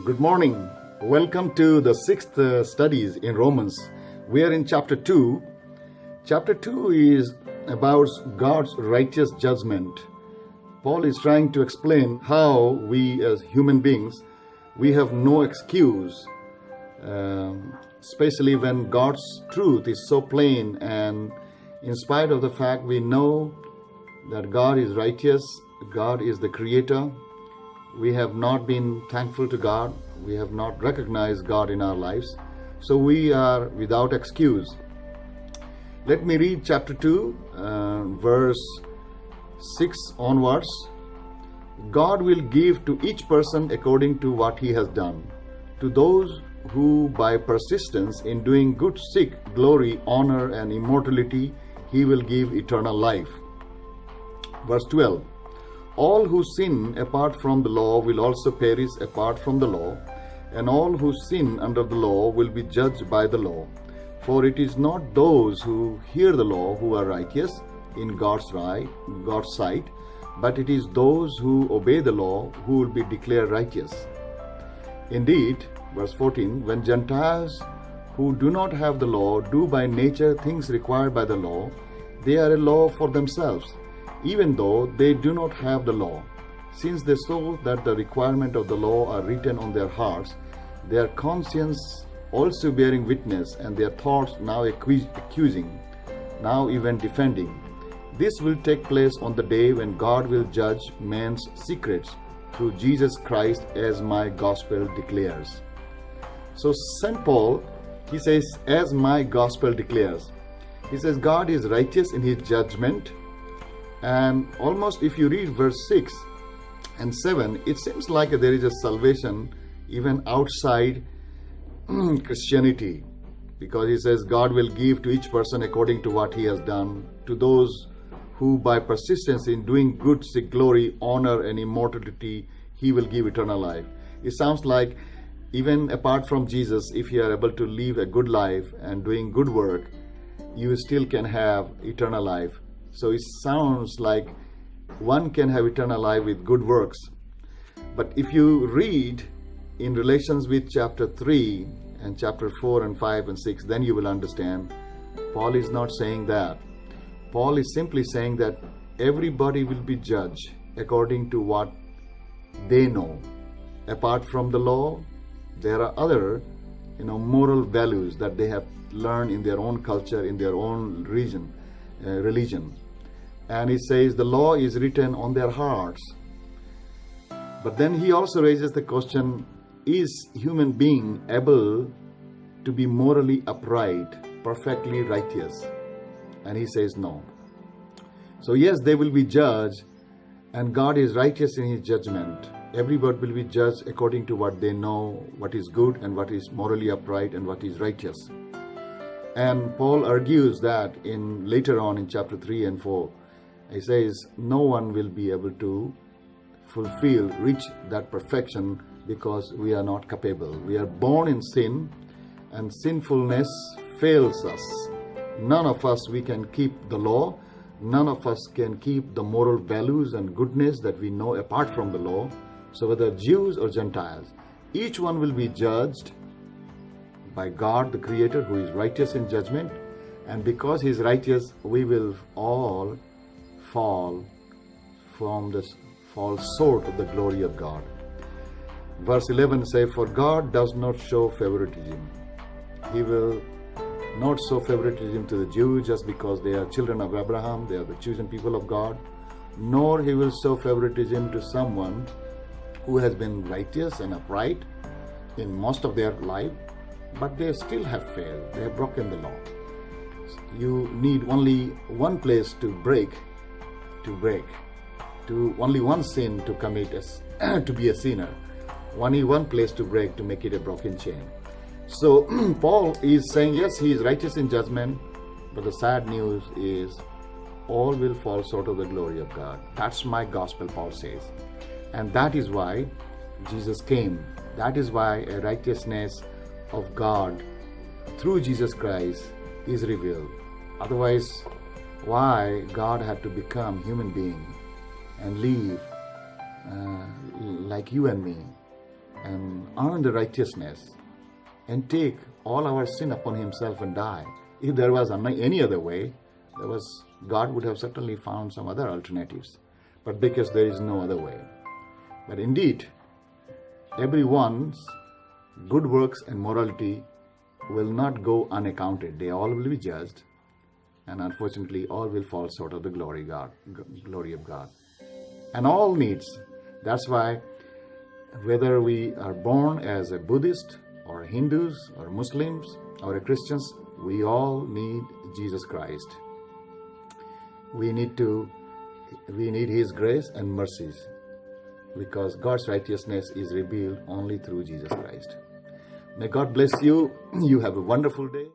Good morning. Welcome to the sixth studies in Romans. We are in chapter 2. Chapter 2 is about God's righteous judgment. Paul is trying to explain how we as human beings, we have no excuse, especially when God's truth is so plain, and in spite of the fact we know that God is righteous, God is the creator, we have not been thankful to God. We have not recognized God in our lives. So we are without excuse. Let me read chapter 2, verse 6 onwards. God will give to each person according to what he has done. To those who by persistence in doing good seek glory, honor, and immortality, he will give eternal life. Verse 12. All who sin apart from the law will also perish apart from the law, and all who sin under the law will be judged by the law. For it is not those who hear the law who are righteous in God's sight, but it is those who obey the law who will be declared righteous. Indeed, verse 14, when Gentiles who do not have the law do by nature things required by the law, they are a law for themselves, even though they do not have the law. Since they saw that the requirement of the law are written on their hearts, their conscience also bearing witness, and their thoughts now accusing, now even defending. This will take place on the day when God will judge man's secrets through Jesus Christ, as my gospel declares. So St. Paul, he says, as my gospel declares. He says God is righteous in his judgment. And almost if you read verse 6 and 7, it seems like there is a salvation even outside Christianity. Because he says God will give to each person according to what he has done. To those who by persistence in doing good seek glory, honor, and immortality, he will give eternal life. It sounds like even apart from Jesus, if you are able to live a good life and doing good work, you still can have eternal life. So it sounds like one can have eternal life with good works. But if you read in relations with chapter 3 and chapter 4 and 5 and 6, then you will understand Paul is not saying that. Paul is simply saying that everybody will be judged according to what they know. Apart from the law, there are other moral values that they have learned in their own culture, in their own religion. And he says the law is written on their hearts. But then he also raises the question, is human being able to be morally upright, perfectly righteous? And he says no. So yes, they will be judged, and God is righteous in his judgment. Everybody will be judged according to what they know, what is good and what is morally upright and what is righteous. And Paul argues that later on in chapter 3 and 4, he says no one will be able to reach that perfection because we are not capable. We are born in sin, and sinfulness fails us. None of us, we can keep the law. None of us can keep the moral values and goodness that we know apart from the law. So whether Jews or Gentiles, each one will be judged by God, the Creator, who is righteous in judgment. And because he is righteous, we will all fall short of the glory of God. Verse 11 says, for God does not show favoritism. He will not show favoritism to the Jews just because they are children of Abraham, they are the chosen people of God. Nor he will show favoritism to someone who has been righteous and upright in most of their life, but they still have failed. They have broken the law. You need only one place to break, to only one sin to commit to be a sinner. Only one place to break to make it a broken chain. So Paul is saying, yes, he is righteous in judgment, but the sad news is all will fall short of the glory of God. That's my gospel, Paul says. And that is why Jesus came. That is why a righteousness of God through Jesus Christ is revealed. Otherwise, why God had to become human being and live like you and me, and earn the righteousness and take all our sin upon himself and die. If there was any other way, God would have certainly found some other alternatives. But because there is no other way. But indeed, everyone's good works and morality will not go unaccounted. They all will be judged. And unfortunately, all will fall short of the glory of God. And all needs. That's why whether we are born as a Buddhist or Hindus or Muslims or Christians, we all need Jesus Christ. We need His grace and mercies, because God's righteousness is revealed only through Jesus Christ. May God bless you. You have a wonderful day.